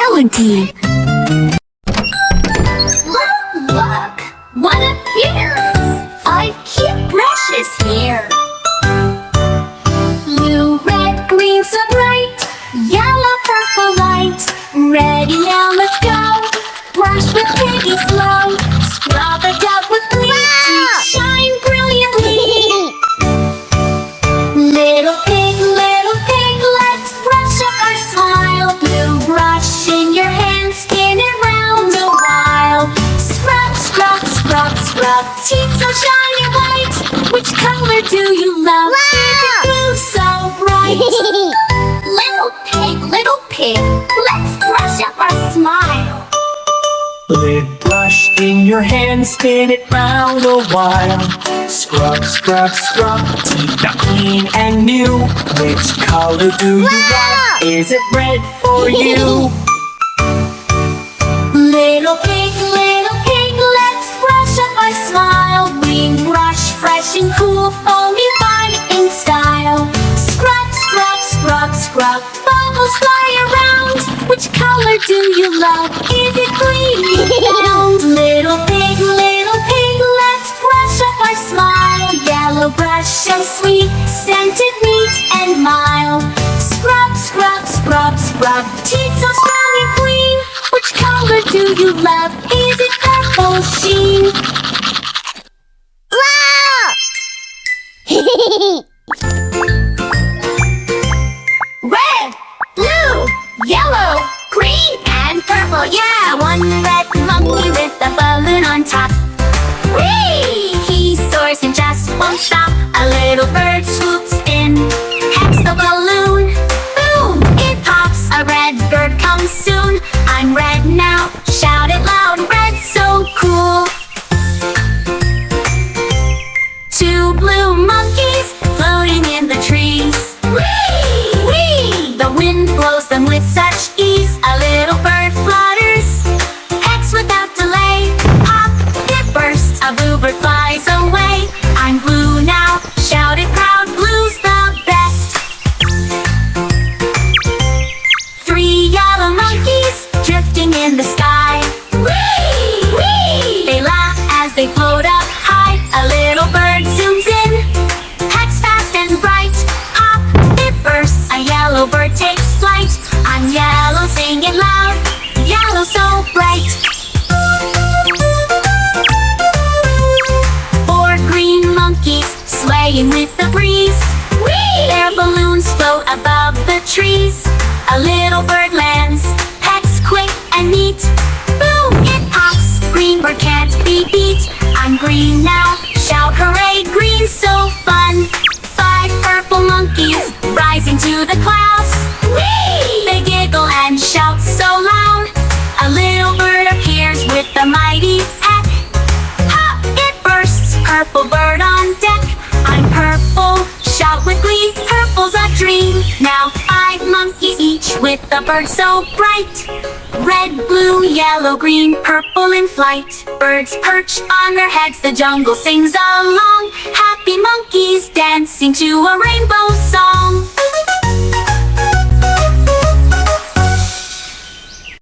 melody. Look, what appears? 5 cute brushes here. Blue, red, green, so bright. Yellow, purple, light. Ready, now let's go. Brush with piggy slow. Scrub it up with glee. Shine brilliantly. Little pig, let's brush up our smile. Blue brush in your hand, spin it round a while. Scrub, scrub, scrub, scrub. Teeth so shiny white. Which color do you love? Is it blue so bright? Little pig, let's brush up our smile. Lid brush in your hand, spin it round a while. Scrub, scrub, scrub, teeth are clean and new. Which color do you like? Is it red for you? Little pig, let's brush up our smile. Green brush, fresh and cool, foamy fine in style. Scrub, scrub, scrub, scrub, bubbles fly around. Which color do you love? Is it green? Little pig, let's brush up our smile. Yellow brush and sweet, scented, neat and mild. Scrub, scrub, scrub, scrub, teeth so strong and clean. Which color do you love? Is it purple sheen? Red, blue, yellow, green, and purple. Yeah, one red monkey with a balloon on top. Whee! He soars and just won't stop. A little bird swoops in, pecks the balloon. Boom! It pops. A red bird comes soon. I'm red now. Shout it loud. Red so cool. 2 blue monkeys floating in the trees. Whee! Whee! The wind blows them with such ease. A little bird flutters, pecks without delay. Pop! It bursts. A bluebird flies away. I'm blue now. Shout it proud. Blue's the best. 3 yellow monkeys drifting in the sky. Whee! Whee! They laugh as they float up high. A little bird zooms in, pecks fast and bright. Pop! It bursts. A yellow bird takes flight. I'm yellow, sing it loud. Yellow so bright. 4 green monkeys swaying with the breeze. Whee! Their balloons float above the trees. A little bird lands, pecks quick and neat. Boom! It pops. Green bird can't be beat. I'm green now. Shout hooray! Green so fun. 5 purple monkeys rising to the clouds. Whee! They giggle and shout so loud. A little bird appears with a mighty peck. Pop! It bursts. Purple bird on deck. I'm purple. Shout with glee. Purple's a dream. Now 5 monkeys each with a bird so bright. Red, blue, yellow, green, purple in flight. Birds perch on their heads. The jungle sings along. Happy monkeys dancing to a rainbow song.